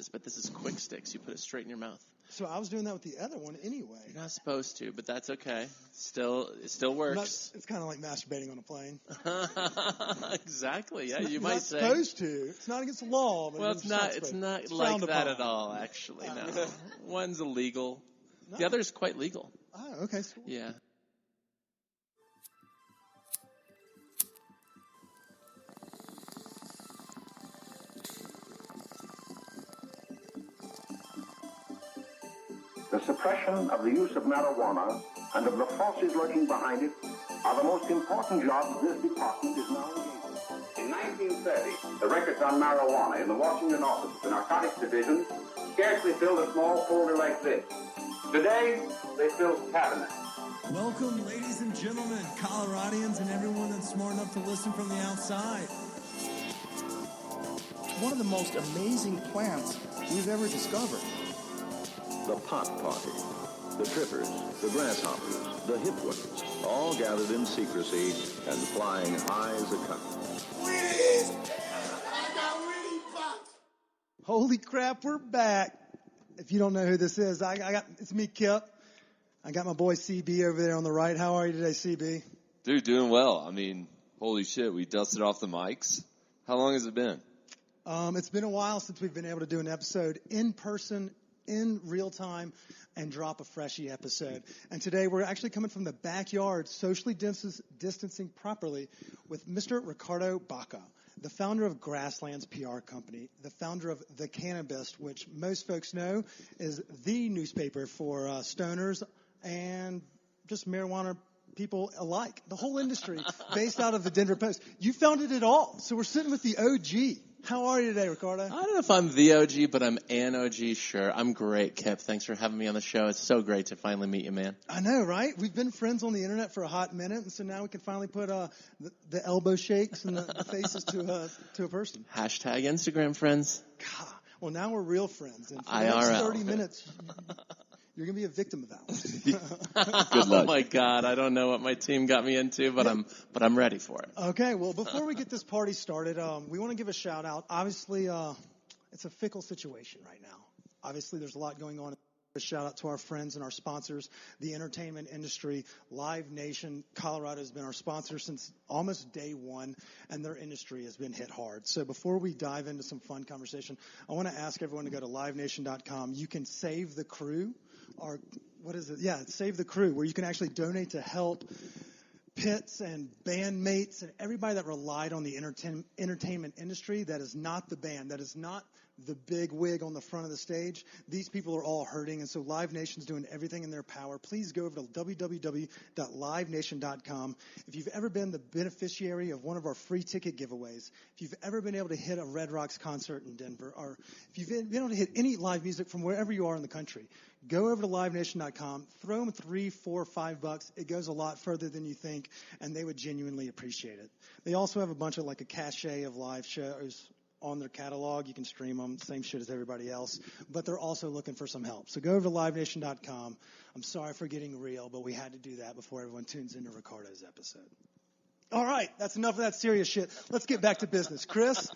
is, but this is quick sticks. You put it straight in your mouth. So I was doing that with the other one anyway. You're not supposed to, but that's okay. It still works. It's kind of like masturbating on a plane. Exactly. Yeah, You might say. You're not supposed to. It's not against the law. But Well, it's not like that at all, actually. No. One's illegal. No. The other is quite legal. Oh, okay. Cool. Yeah. The suppression of the use of marijuana and of the forces lurking behind it are the most important jobs this department is now engaged in. In 1930, the records on marijuana in the Washington office of the Narcotics Division scarcely filled a small folder like this. Today, they fill cabinets. Welcome, ladies and gentlemen, Coloradians, and everyone that's smart enough to listen from the outside. One of the most amazing plants we've ever discovered. The pot party, the trippers, the grasshoppers, the hip ones, all gathered in secrecy and flying high as a kite. Holy crap, we're back. If you don't know who this is, it's me, Kip. I got my boy CB over there on the right. How are you today, CB? Dude, doing well. I mean, holy shit, we dusted off the mics. How long has it been? It's been a while since we've been able to do an episode in person, in real time, and drop a freshie episode. And today we're actually coming from the backyard, socially distancing properly, with Mr. RIcardo Baca, the founder of Grasslands PR Company, the founder of the Cannabist, which most folks know is the newspaper for stoners and just marijuana people alike. The whole industry based out of the Denver Post. You founded it all. So we're sitting with the OG. How are you today, RIcardo? I don't know if I'm the OG, but I'm an OG, sure. I'm great, Kip. Thanks for having me on the show. It's so great to finally meet you, man. I know, right? We've been friends on the internet for a hot minute, and so now we can finally put the elbow shakes and the faces to a person. Hashtag Instagram friends. God. Well, now we're real friends. And for the IRL. next 30 minutes, you're going to be a victim of that. Good luck. Oh, my God. I don't know what my team got me into, but I'm ready for it. Okay. Well, before we get this party started, we want to give a shout out. Obviously, it's a fickle situation right now. Obviously, there's a lot going on. A shout out to our friends and our sponsors, the entertainment industry. Live Nation Colorado has been our sponsor since almost day one, and their industry has been hit hard. So before we dive into some fun conversation, I want to ask everyone to go to livenation.com. You can save the crew, or what is it? Yeah, Save the Crew, where you can actually donate to help pits and bandmates and everybody that relied on the entertainment industry. That is not the band. That is not the big wig on the front of the stage. These people are all hurting, and so Live Nation's doing everything in their power. Please go over to www.livenation.com. If you've ever been the beneficiary of one of our free ticket giveaways, if you've ever been able to hit a Red Rocks concert in Denver, or if you've been able to hit any live music from wherever you are in the country, go over to livenation.com, throw them $3, $4, $5. It goes a lot further than you think, and they would genuinely appreciate it. They also have a bunch of, like, a cachet of live shows on their catalog. You can stream them, same shit as everybody else, but they're also looking for some help. So go over to livenation.com. I'm sorry for getting real, but we had to do that before everyone tunes into RIcardo's episode. All right, that's enough of that serious shit. Let's get back to business. Chris,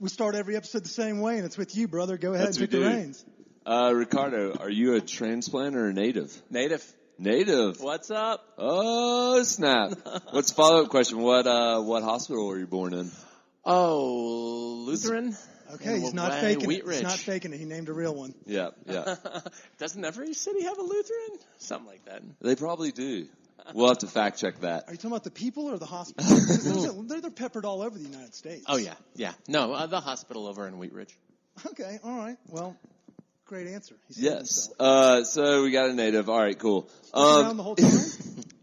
we start every episode the same way, and it's with you, brother. Go ahead and take the reins. RIcardo, are you a transplant or a native? Native. What's up? Oh, snap. What's the follow-up question? What hospital were you born in? Oh, Lutheran? Okay, he's not faking Wheat it. He's not faking it. He named a real one. Yeah. Doesn't every city have a Lutheran? Something like that. They probably do. We'll have to fact check that. Are you talking about the people or the hospital? They're peppered all over the United States. Oh, yeah. No, the hospital over in Wheat Ridge. Okay, all right. Well, great answer. Yes. So we got a native. All right, cool. Around the whole time?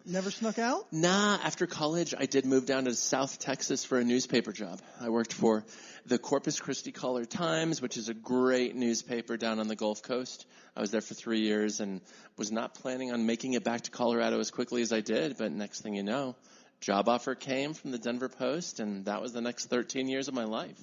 Never snuck out? Nah, after college, I did move down to South Texas for a newspaper job. I worked for the Corpus Christi Caller-Times, which is a great newspaper down on the Gulf Coast. I was there for 3 years and was not planning on making it back to Colorado as quickly as I did, but next thing you know, job offer came from the Denver Post, and that was the next 13 years of my life.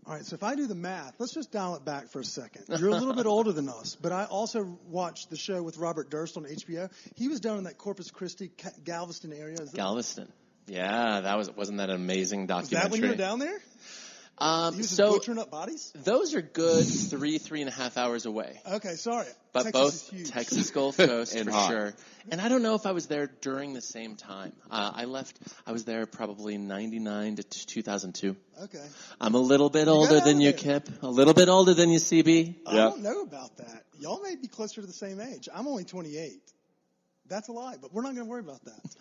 All right, so if I do the math, let's just dial it back for a second. You're a little bit older than us, but I also watched the show with Robert Durst on HBO. He was down in that Corpus Christi, Galveston area. Galveston. Yeah, wasn't that an amazing documentary? Was that when you were down there? You was just butchering up bodies? Those are good 3.5 hours away. Okay, sorry. But Texas both is huge. Texas Gulf Coast And for hot. sure. And I don't know if I was there during the same time. I was there probably 99 to 2002. Okay. I'm a little bit got older out than of you, there. Kip. A little bit older than you, CB. I don't know about that. Y'all may be closer to the same age. I'm only 28. That's a lie, but we're not going to worry about that.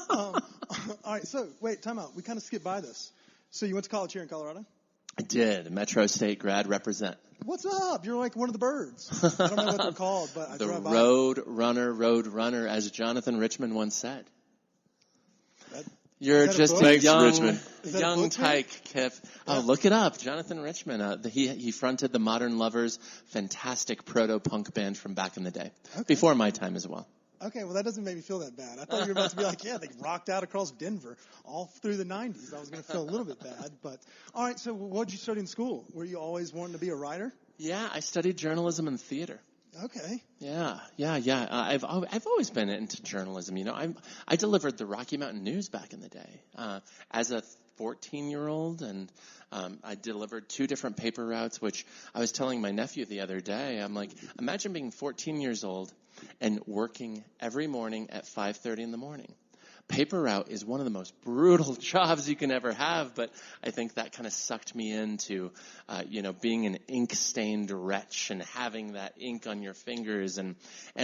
All right, so wait, time out. We kind of skipped by this. So you went to college here in Colorado? I did. Metro State grad represent. What's up? You're like one of the birds. I don't know what they're called, but I The drive by. road runner, as Jonathan Richman once said. That- You're Is that a just book? a Thanks, young, Richmond. Is that a young book, tyke, Kip. Oh, look it up. Jonathan Richman. He fronted the Modern Lovers, fantastic proto-punk band from back in the day. Okay. Before my time as well. Okay, well, that doesn't make me feel that bad. I thought you were about to be like, yeah, they rocked out across Denver all through the 90s. I was going to feel a little bit bad. But, all right, so what did you study in school? Were you always wanting to be a writer? Yeah, I studied journalism and theater. Okay. Yeah. I've always been into journalism. You know, I delivered the Rocky Mountain News back in the day as a 14-year-old, and I delivered 2 different paper routes. Which I was telling my nephew the other day. I'm like, imagine being 14 years old and working every morning at 5:30 in the morning. Paper route is one of the most brutal jobs you can ever have, but I think that kind of sucked me into, being an ink-stained wretch and having that ink on your fingers, and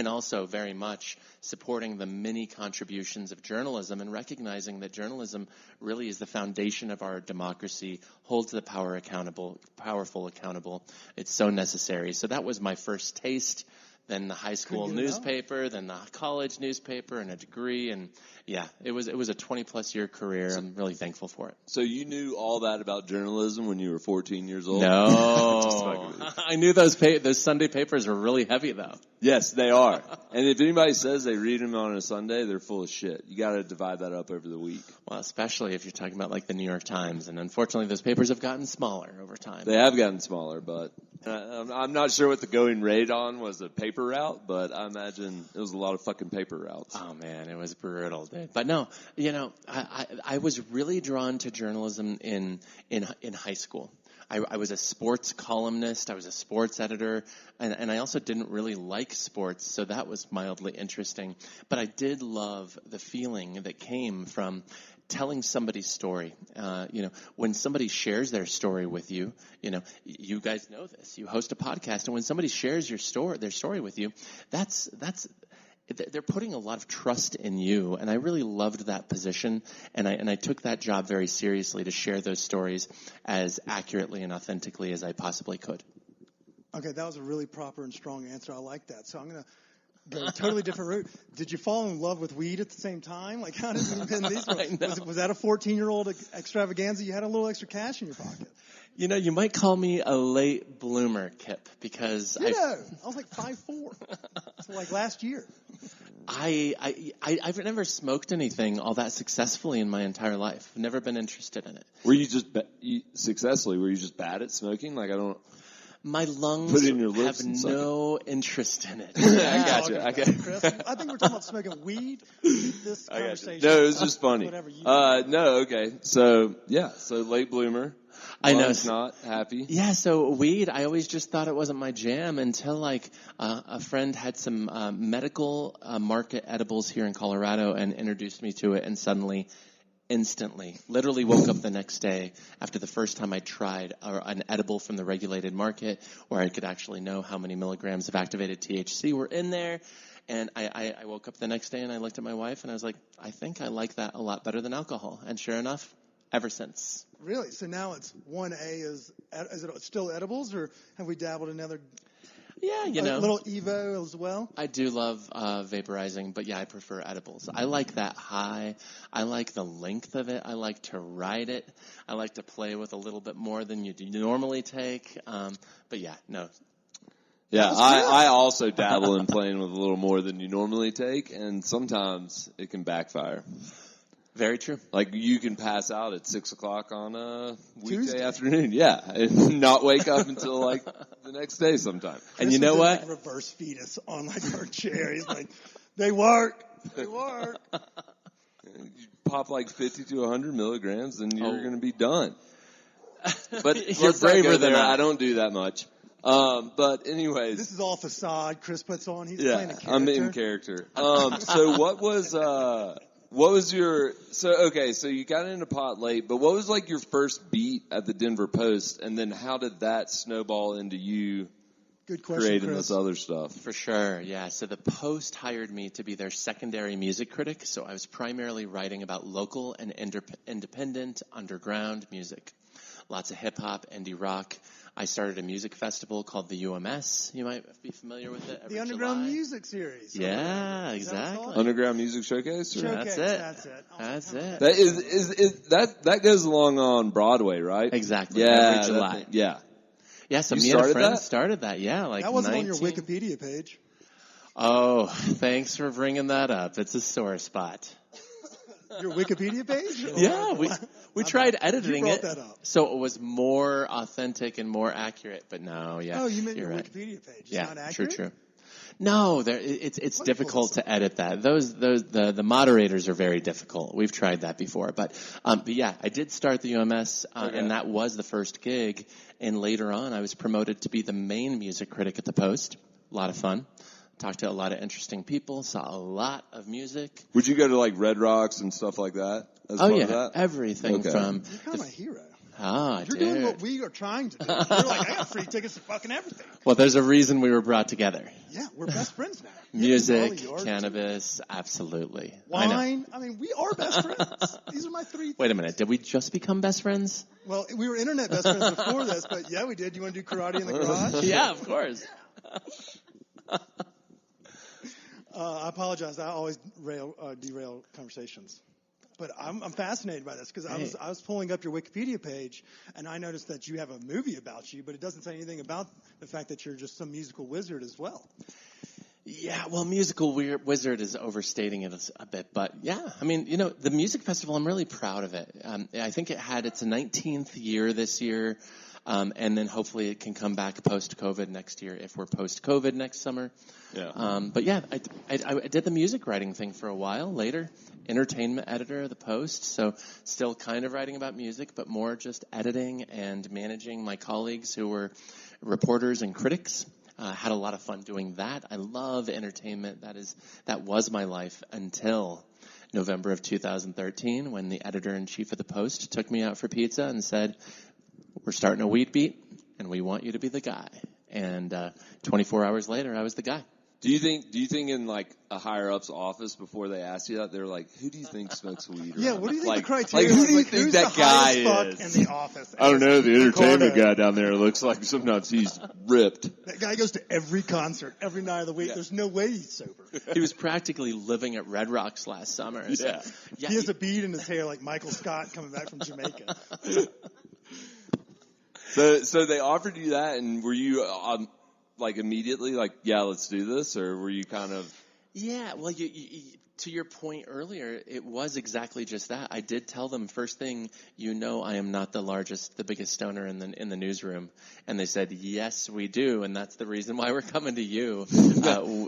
also very much supporting the many contributions of journalism and recognizing that journalism really is the foundation of our democracy, holds the powerful accountable. It's so necessary. So that was my first taste. Then the high school newspaper, then the college newspaper, and a degree, and yeah, it was a 20-plus year career. I'm really thankful for it. So you knew all that about journalism when you were 14 years old? No, I knew those Sunday papers were really heavy, though. Yes, they are. And if anybody says they read them on a Sunday, they're full of shit. You got to divide that up over the week. Well, especially if you're talking about like the New York Times, and unfortunately, those papers have gotten smaller over time. They have gotten smaller, but I'm not sure what the going rate on was a paper route, but I imagine it was a lot of fucking paper routes. Oh man, it was brutal, dude. But no, I was really drawn to journalism in high school. I was a sports columnist. I was a sports editor, and I also didn't really like sports, so that was mildly interesting. But I did love the feeling that came from telling somebody's story. When somebody shares their story with you, you guys know this. You host a podcast, and when somebody shares their story with you, they're putting a lot of trust in you, and I really loved that position, and I took that job very seriously to share those stories as accurately and authentically as I possibly could. Okay, that was a really proper and strong answer. I like that. So I'm going to go a totally different route. Did you fall in love with weed at the same time? Like, how did you pin these? Was that a 14-year-old extravaganza? You had a little extra cash in your pocket. You might call me a late bloomer, Kip, because I was like 5'4", so like last year. I've never smoked anything all that successfully in my entire life. I've never been interested in it. Were you just were you just bad at smoking? Like, I don't. My lungs Put it in your lips have and suck no interest in it. I got you. I think we're talking about smoking weed. Keep this conversation. No, it was just funny. Whatever you no, okay. So late bloomer. I know. Not happy. Yeah, so weed, I always just thought it wasn't my jam until a friend had some medical market edibles here in Colorado and introduced me to it, and suddenly, instantly, literally woke up the next day after the first time I tried an edible from the regulated market where I could actually know how many milligrams of activated THC were in there. And I woke up the next day and I looked at my wife and I was like, I think I like that a lot better than alcohol. And sure enough, ever since. Really? So now it's 1A is it still edibles, or have we dabbled in other? Yeah, a little Evo as well. I do love vaporizing, but yeah, I prefer edibles. I like that high. I like the length of it. I like to ride it. I like to play with a little bit more than you normally take. But yeah, no. Yeah, I also dabble in playing with a little more than you normally take, and sometimes it can backfire. Very true. Like, you can pass out at 6 o'clock on a weekday Tuesday afternoon. Yeah. And not wake up until, like, the next day sometime. And you know what? Like reverse fetus on, like, her chair. He's like, they work. They work. You pop, like, 50 to 100 milligrams, and you're going to be done. But You're let's not braver go than there. I. I don't do that much. But anyways. This is all facade Chris puts on. He's playing a character. I'm in character. So what was your, so you got into pot late, but what was like your first beat at the Denver Post, and then how did that snowball into you Good question, creating Chris. this other stuff? For sure, yeah. So the Post hired me to be their secondary music critic, so I was primarily writing about local and independent underground music. Lots of hip-hop, indie rock. I started a music festival called the UMS. You might be familiar with it. The Underground July. Music Series. Yeah, Is that what it's exactly. called? Underground Music Showcase? Or? Showcase, That's it. That's it. That is that goes along on Broadway, right? Exactly. Yeah, Every July. yeah. Yeah, so You me and a started friend that? started that. Yeah, like That wasn't 19... on your Wikipedia page. Oh, thanks for bringing that up. It's a sore spot. Your Wikipedia page? Yeah, we tried editing You it brought that up. so it was more authentic and more accurate. But no, yeah. Oh, you meant you're your right. Wikipedia page. It's Yeah, not accurate? true. No, it's difficult to edit that. The moderators are very difficult. We've tried that before, but yeah, I did start the UMS, and that was the first gig. And later on, I was promoted to be the main music critic at the Post. A lot of fun. Talked to a lot of interesting people. Saw a lot of music. Would you go to like Red Rocks and stuff like that? As Oh part yeah, of that? everything Okay. from. You're kind of a hero. Ah, You're dude. doing what we are trying to do. You're like, I got free tickets to fucking everything. Well, there's a reason we were brought together. Yeah, we're best friends now. Music, Yeah, you are, too. cannabis, absolutely. I know. Wine. I mean, we are best friends. These are my three. Wait a minute, did we just become best friends? Well, we were internet best friends before this, but yeah, we did. You want to do karate in the garage? Yeah, of course. I apologize. I always derail conversations. But I'm fascinated by this because I was pulling up your Wikipedia page and I noticed that you have a movie about you, but it doesn't say anything about the fact that you're just some musical wizard as well. Yeah, well, musical wizard is overstating it a bit, but yeah, I mean, you know, the music festival, I'm really proud of it. I think it had its 19th year this year, and then hopefully it can come back post-COVID next year if we're post-COVID next summer. Yeah. But yeah, I did the music writing thing for a while. Later, entertainment editor of the Post, so still kind of writing about music, but more just editing and managing my colleagues who were reporters and critics. Had a lot of fun doing that. I love entertainment. That was my life until November of 2013 when the editor-in-chief of the Post took me out for pizza and said, "We're starting a weed beat, and we want you to be the guy." And 24 hours later, I was the guy. Do you think in like a higher up's office before they ask you that, they're like, who do you think smokes weed? Yeah, around? what do you think like, the criteria like, who is? do you Like, think who's that the guy highest fuck is? in the office? I don't know. The entertainment Ricardo. guy down there looks like sometimes he's ripped. That guy goes to every concert, every night of the week. Yeah. There's no way he's sober. He was practically living at Red Rocks last summer. So, Yeah. yeah, He has a bead in his hair like Michael Scott coming back from Jamaica. So they offered you that, and were you like immediately like, yeah, let's do this, or were you kind of? Yeah, well, you, to your point earlier, it was exactly just that. I did tell them first thing, I am not the biggest stoner in the newsroom, and they said, yes, we do, and that's the reason why we're coming to you.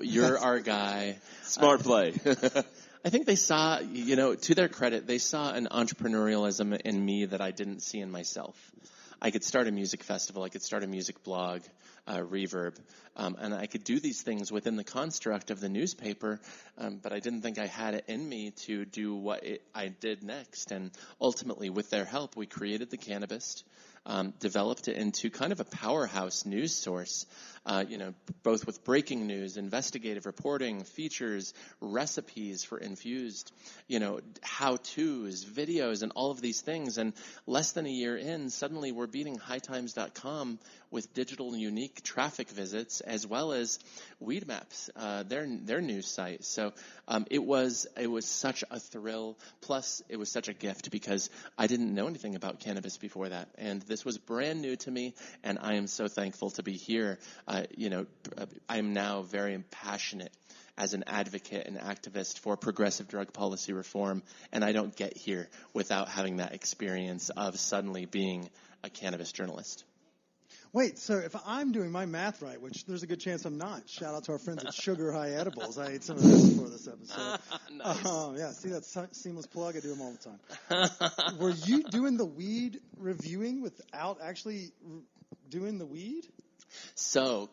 You're our guy. Smart play. I think they saw, to their credit, they saw an entrepreneurialism in me that I didn't see in myself. I could start a music festival, I could start a music blog, Reverb, and I could do these things within the construct of the newspaper, but I didn't think I had it in me to do what I did next. And ultimately, with their help, we created the Cannabist, developed it into kind of a powerhouse news source, both with breaking news, investigative reporting, features, recipes for infused, how-tos, videos, and all of these things. And less than a year in, suddenly we're beating hightimes.com with digital unique traffic visits as well as Weed Maps, their news site. So it was such a thrill. Plus, it was such a gift because I didn't know anything about cannabis before that, and this was brand new to me. And I am so thankful to be here. I am now very passionate as an advocate and activist for progressive drug policy reform, and I don't get here without having that experience of suddenly being a cannabis journalist. Wait, so if I'm doing my math right, which there's a good chance I'm not, shout out to our friends at Sugar High Edibles. I ate some of those before this episode. Nice. Yeah, see that seamless plug? I do them all the time. Were you doing the weed reviewing without actually doing the weed? So,